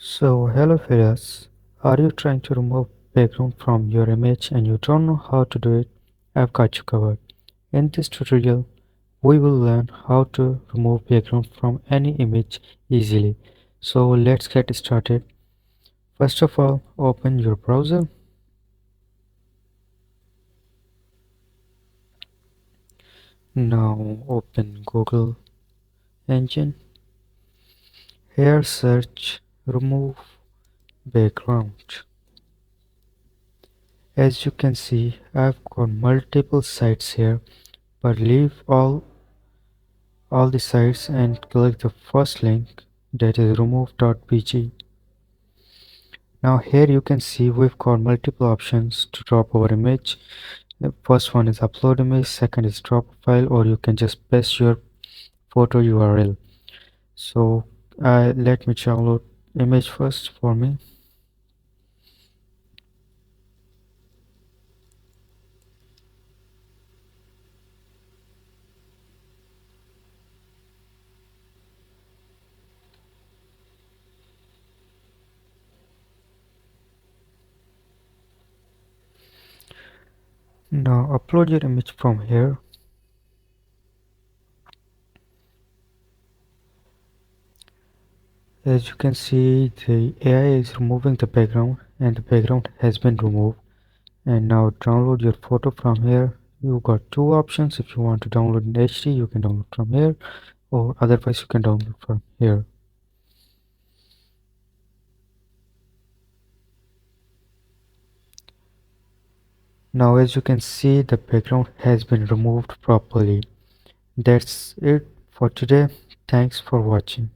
Hello Firas, are you trying to remove background from your image and you don't know how to do it? I've got you covered. In this tutorial, we will learn how to remove background from any image easily. So let's get started. First of all, open your browser. Now open Google engine. Here search remove background. As you can see, I've got multiple sites here, but leave all the sites and click the first link, that is remove.bg. Now here you can see we've got multiple options to drop our image. The first one is upload image, second is drop file, or you can just paste your photo URL. So let me download image first for me. Now upload your image from here. As you can see, the AI is removing the background and the background has been removed. And now download your photo from here. You got two options. If you want to download in HD, you can download from here, or otherwise you can download from here. Now as you can see, the background has been removed properly. That's it for today. Thanks for watching.